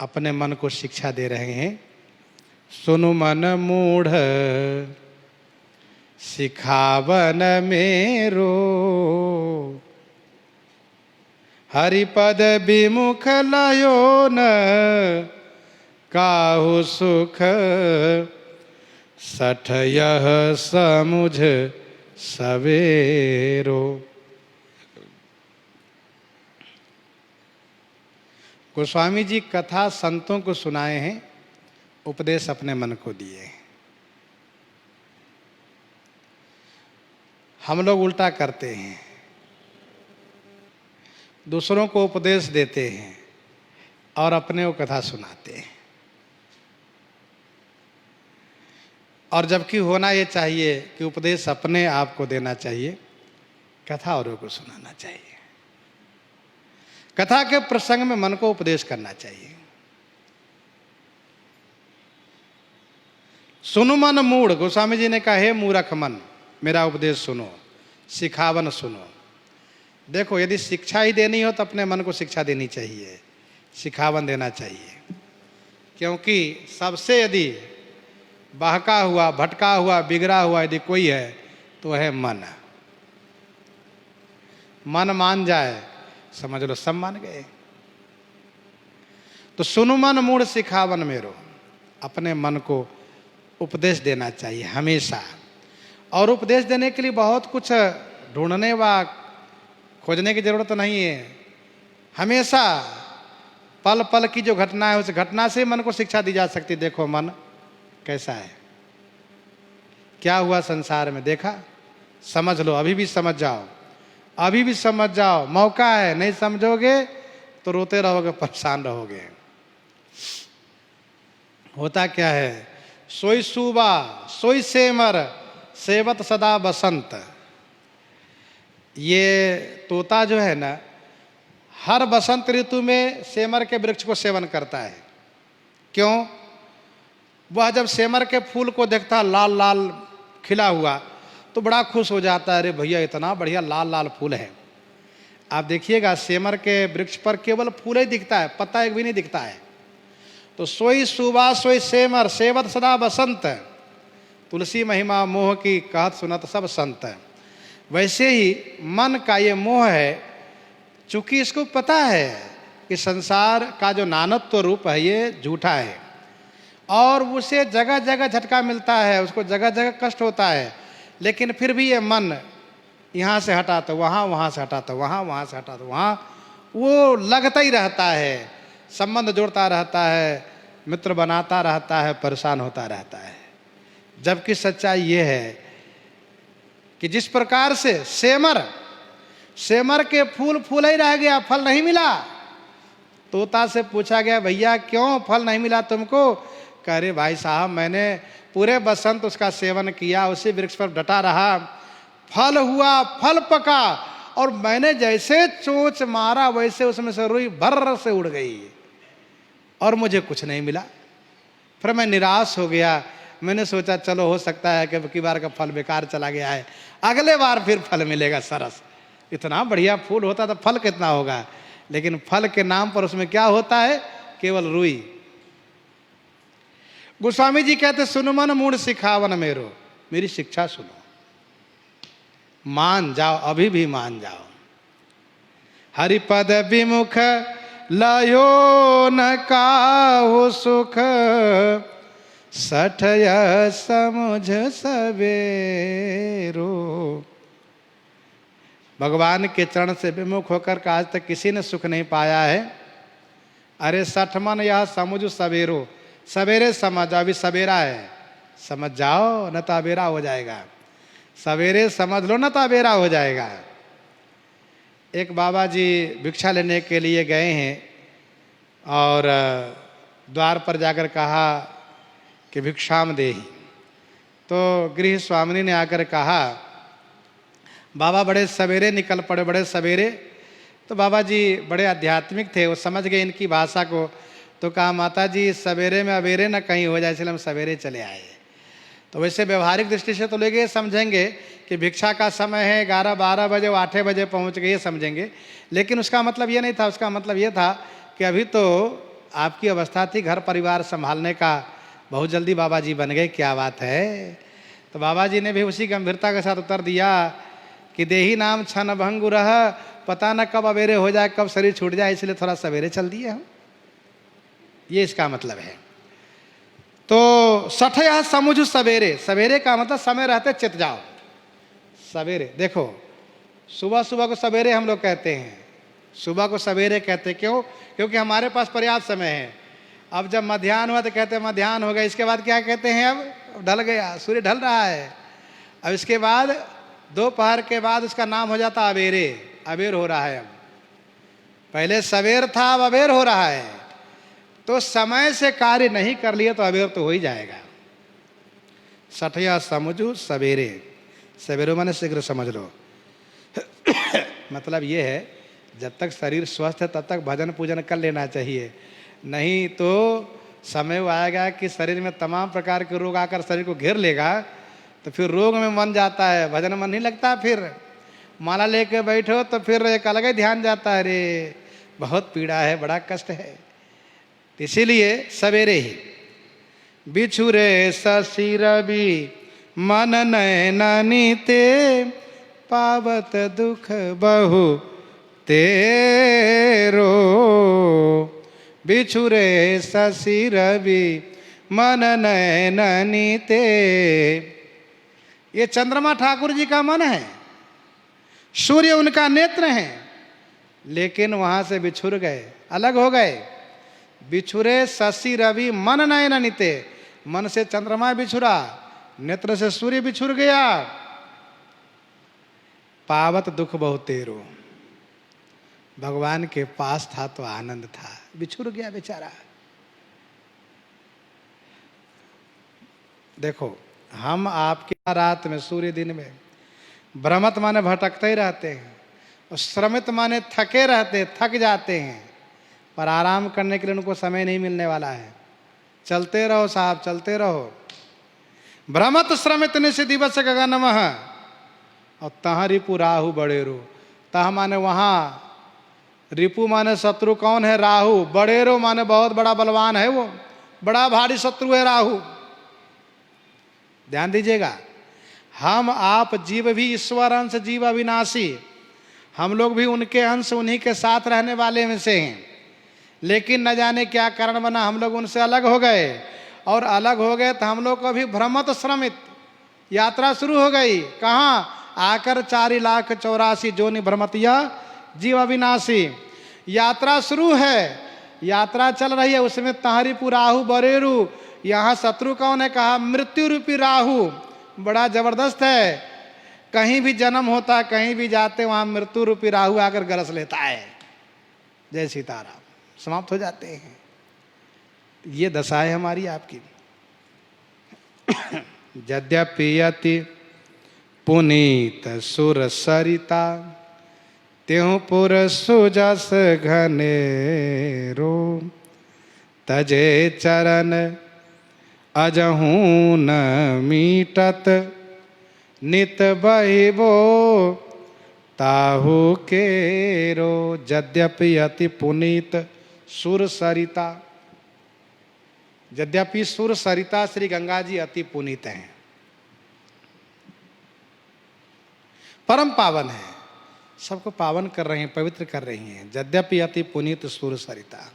अपने मन को शिक्षा दे रहे हैं। सुनु मन मूढ़ सिखावन मेरो, हरिपद विमुख लयो न काहु सुख, सठ यह समुझ सवेरो। गोस्वामी जी कथा संतों को सुनाए हैं, उपदेश अपने मन को दिए हैं। हम लोग उल्टा करते हैं, दूसरों को उपदेश देते हैं और अपने को कथा सुनाते हैं। और जबकि होना ये चाहिए कि उपदेश अपने आप को देना चाहिए, कथा औरों को सुनाना चाहिए। कथा के प्रसंग में मन को उपदेश करना चाहिए। सुनु मन मूढ़, गोस्वामी जी ने कहा हे मूर्ख मन, मेरा उपदेश सुनो, सिखावन सुनो। देखो, यदि शिक्षा ही देनी हो तो अपने मन को शिक्षा देनी चाहिए, सिखावन देना चाहिए। क्योंकि सबसे यदि बहका हुआ, भटका हुआ, बिगड़ा हुआ यदि कोई है तो वह है मन। मन मान जाए, समझ लो सब मान गए। तो सुनु मन मूढ़ सिखावन मेरो, अपने मन को उपदेश देना चाहिए हमेशा। और उपदेश देने के लिए बहुत कुछ ढूंढने व खोजने की जरूरत नहीं है। हमेशा पल पल की जो घटना है, उस घटना से मन को शिक्षा दी जा सकती। देखो मन कैसा है, क्या हुआ संसार में, देखा, समझ लो, अभी भी समझ जाओ, अभी भी समझ जाओ, मौका है। नहीं समझोगे तो रोते रहोगे, परेशान रहोगे। होता क्या है, सोई सूबा सोई सेमर, सेवत सदा बसंत। ये तोता जो है ना, हर बसंत ऋतु में सेमर के वृक्ष को सेवन करता है। क्यों? वह जब सेमर के फूल को देखता लाल लाल खिला हुआ तो बड़ा खुश हो जाता है, अरे भैया इतना बढ़िया लाल लाल फूल है। आप देखिएगा सेमर के वृक्ष पर केवल फूल ही दिखता है, पत्ता एक भी नहीं दिखता है। तो सोई सुबा सोई सेमर, सेवत सदा बसंत। तुलसी महिमा मोह की कहत सुनत सब संत। वैसे ही मन का ये मोह है, चूंकि इसको पता है कि संसार का जो नानत्व रूप है ये झूठा है, और उसे जगह जगह झटका मिलता है, उसको जगह जगह कष्ट होता है, लेकिन फिर भी ये मन यहाँ से हटा तो वहाँ, वहाँ से हटा तो वहाँ, वहाँ से हटा तो वहाँ, वो लगता ही रहता है, संबंध जोड़ता रहता है, मित्र बनाता रहता है, परेशान होता रहता है। जबकि सच्चाई ये है कि जिस प्रकार से सेमर के फूल फूल ही रह गया, फल नहीं मिला। तोता से पूछा गया, भैया क्यों फल नहीं मिला तुमको? कह रहे भाई साहब, मैंने पूरे बसंत उसका सेवन किया, उसी वृक्ष पर डटा रहा, फल हुआ, फल पका, और मैंने जैसे चोंच मारा वैसे उसमें से रुई भर्र से उड़ गई और मुझे कुछ नहीं मिला। फिर मैं निराश हो गया। मैंने सोचा चलो हो सकता है कि अब की बार का फल बेकार चला गया है, अगले बार फिर फल मिलेगा सरस। इतना बढ़िया फूल होता तो फल कितना होगा, लेकिन फल के नाम पर उसमें क्या होता है, केवल रुई। गोस्वामी जी कहते सुनु मन मूढ़ सिखावन मेरो, मेरी शिक्षा सुनो, मान जाओ, अभी भी मान जाओ। हरिपद विमुख लयो न काहु सुख, सठ यह समुझ सवेरो। भगवान के चरण से विमुख होकर के आज तक किसी ने सुख नहीं पाया है। अरे सठ मन यह समुझ सवेरो, सवेरे समझ, अभी सवेरा है, समझ जाओ न तो अबेरा हो जाएगा। सवेरे समझ लो न तो अबेरा हो जाएगा। एक बाबा जी भिक्षा लेने के लिए गए हैं और द्वार पर जाकर कहा कि भिक्षाम देहि। तो गृह स्वामिनी ने आकर कहा, बाबा बड़े सवेरे निकल पड़े, बड़े सवेरे। तो बाबा जी बड़े आध्यात्मिक थे, वो समझ गए इनकी भाषा को। तो कहा माता जी सवेरे में अवेरे न कहीं हो जाए, इसलिए हम सवेरे चले आए। तो वैसे व्यवहारिक दृष्टि से तो लोग ये समझेंगे कि भिक्षा का समय है 11-12 बजे, वो 8 बजे पहुँच गए, ये समझेंगे। लेकिन उसका मतलब ये नहीं था। उसका मतलब ये था कि अभी तो आपकी अवस्था थी घर परिवार संभालने का, बहुत जल्दी बाबा जी बन गए, क्या बात है। तो बाबा जी ने भी उसी गंभीरता के साथ उत्तर दिया कि देही नाम छन भंगु रह, पता न कब अवेरे हो जाए, कब शरीर छूट जाए, इसलिए थोड़ा सवेरे चल दिए हम। ये इसका मतलब है। तो सठया समुझ सवेरे, सवेरे का मतलब समय रहते चित जाओ। सवेरे देखो, सुबह सुबह को सवेरे हम लोग कहते हैं, सुबह को सवेरे कहते हैं, क्यों? क्योंकि हमारे पास पर्याप्त समय है। अब जब मध्याह्न हुआ तो कहते हैं मध्याह्न हो गया, इसके बाद क्या कहते हैं, अब ढल गया, सूर्य ढल रहा है। अब इसके बाद दोपहर के बाद उसका नाम हो जाता अबेरे, अबेर हो रहा है। अब पहले सवेर था, अब अबेर हो रहा है। तो समय से कार्य नहीं कर लिए तो अबेर तो हो ही जाएगा। सठया समझू सवेरे, सवेरे माने शीघ्र समझ लो। मतलब ये है, जब तक शरीर स्वस्थ है तब तक भजन पूजन कर लेना चाहिए, नहीं तो समय वो आएगा कि शरीर में तमाम प्रकार के रोग आकर शरीर को घेर लेगा, तो फिर रोग में मन जाता है, भजन मन नहीं लगता। फिर माला लेके बैठो तो फिर एक अलग ही ध्यान जाता है, अरे बहुत पीड़ा है, बड़ा कष्ट है। इसीलिए सवेरे ही बिछुरे शशि रवि मन नयननि ते, पावत दुख बहु तेरो। बिछुरे शशि रवि मन नयननि ते, ये चंद्रमा ठाकुर जी का मन है, सूर्य उनका नेत्र है, लेकिन वहां से बिछुर गए, अलग हो गए। बिछुरे शशि रवि मन नयननि ते, मन से चंद्रमा बिछुरा, नेत्र से सूर्य बिछुर गया। पावत दुख बहुत तेरो, भगवान के पास था तो आनंद था, बिछुर गया बेचारा। देखो, हम आपके रात में, सूर्य दिन में, भ्रमत माने भटकते ही रहते हैं, और श्रमित माने थके रहते, थक जाते हैं, पर आराम करने के लिए उनको समय नहीं मिलने वाला है। चलते रहो साहब, चलते रहो। भ्रमत श्रमित निशि दिवस गगनमः, और तहाँ रिपु राहु बड़ेरो। तह माने वहाँ, रिपु माने शत्रु कौन है? राहु। बड़ेरो माने बहुत बड़ा बलवान है, वो बड़ा भारी शत्रु है राहु। ध्यान दीजिएगा, हम आप जीव भी ईश्वर अंश, जीव अविनाशी, हम लोग भी उनके अंश, उन्हीं के साथ रहने वाले में से हैं। लेकिन न जाने क्या कारण बना, हम लोग उनसे अलग हो गए, और अलग हो गए तो हम लोग को भी भ्रमत श्रमित यात्रा शुरू हो गई। कहाँ? आकर 4,84,000 जोनि भ्रमतिया जीव अविनाशी। यात्रा शुरू है, यात्रा चल रही है, उसमें तहरीपु राहु बरेरू। यहाँ शत्रु कौन है? कहा मृत्यु रूपी राहु, बड़ा जबरदस्त है। कहीं भी जन्म होता, कहीं भी जाते, वहाँ मृत्यु रूपी राहु आकर गरस लेता है। जय सीताराम, समाप्त हो जाते हैं। ये दशा है हमारी आपकी। यद्यपि यति पुनीत सुर सरिता, त्यों पुर सुजस घनेरो। तजे चरण अजहू न मीटत, नित बहिबो ताहु केरो। यद्यपि अति पुनीत सुर सरिता, यद्यपि सुर सरिता श्री गंगा जी अति पुनीत हैं, परम पावन है, सबको पावन कर रही हैं, पवित्र कर रही हैं। यद्यपि अति पुनीत सुर सरिता,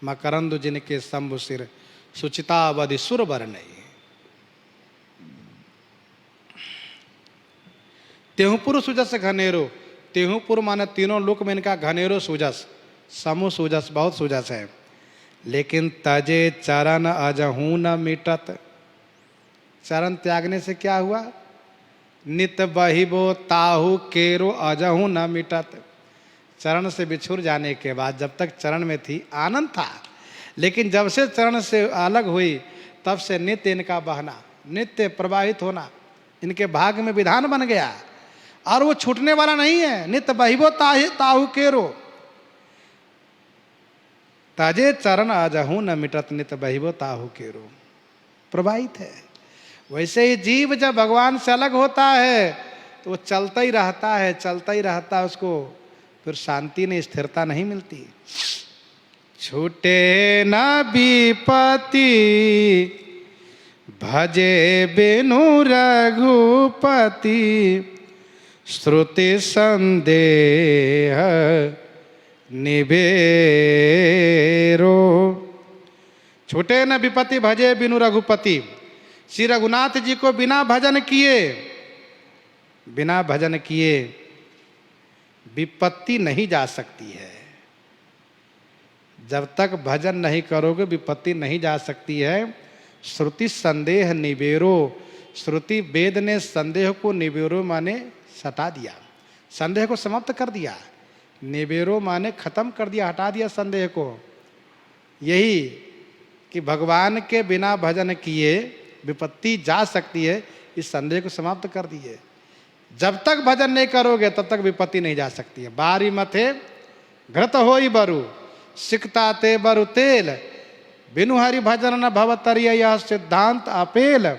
मकरंद जिनके शंभु सिर, सुचिता अवधि सुर बरनई। तेहुपुर सुजस घनेरो, तेहुपुर माने तीनों लोक में इनका घनेरो सुजस, समूह सुजस, बहुत सुजस है। लेकिन तजे चरण अजहू न मिटत, चरण त्यागने से क्या हुआ? नित बहिबो ताहु केरो अजहू न मिटत। चरण से बिछुर जाने के बाद जब तक चरण में थी आनंद था, लेकिन जब से चरण से अलग हुई तब से नित्य इनका बहना, नित्य प्रवाहित होना इनके भाग में विधान बन गया, और वो छूटने वाला नहीं है। नित्य बहिबो ताहु केरो, ताजे चरण अजहू न मिटत, नित बहिबो ताहु केरो, प्रवाहित है। वैसे ही जीव जब भगवान से अलग होता है तो वो चलता ही रहता है, चलता ही रहता है, उसको फिर शांति नहीं, स्थिरता नहीं मिलती। छूटे न विपत्ति भजे बिनु रघुपति, श्रुति संदेह निबेरो। छूटे न विपत्ति भजे बिनु रघुपति, श्री रघुनाथ जी को बिना भजन किए विपत्ति नहीं जा सकती है। जब तक भजन नहीं करोगे विपत्ति नहीं जा सकती है। श्रुति संदेह निबेरो, श्रुति वेद ने संदेह को निबेरो माने सटा दिया, संदेह को समाप्त कर दिया। निबेरो माने खत्म कर दिया, हटा दिया संदेह को। यही कि भगवान के बिना भजन किए विपत्ति जा सकती है, इस संदेह को समाप्त कर दिए। जब तक भजन नहीं करोगे तब तक विपत्ति नहीं जा सकती है। बारी मथे घृत होई बरु, सिकता ते बरु तेल, बिनु हरि भजन न भवतरिय, यह सिद्धांत अपेल।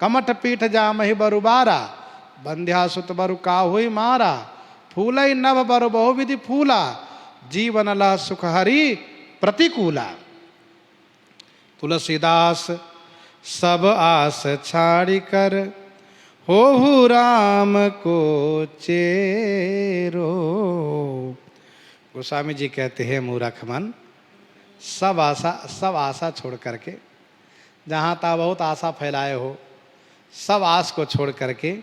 कमठ पीठ जामहि बरु बारा, बंध्या सुत बरु काहुई मारा। फूलई नभ बरु बहुविधि फूला, जीवन लह सुख हरि प्रतिकूला। तुलसीदास सब आस छाड़ी कर, होहु राम को चेरो। गोस्वामी जी कहते हैं मूर्ख मन, सब आशा छोड़ करके, जहाँ तक बहुत आशा फैलाए हो, सब आस को छोड़ करके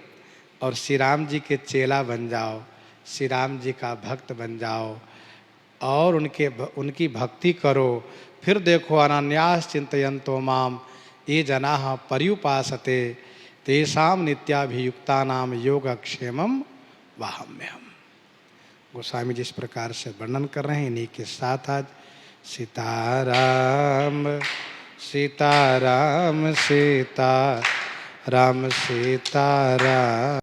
और श्री राम जी के चेला बन जाओ, श्री राम जी का भक्त बन जाओ और उनकी भक्ति करो। फिर देखो, अनन्यास चिंतयन्तो माम ये जनाः पर्युपासते, तेषां नित्याभियुक्तानां योगक्षेमं वहाम्यहम्। गोस्वामी जिस प्रकार से वर्णन कर रहे हैं, इन्हीं के साथ आज सीताराम सीताराम सीताराम सीताराम।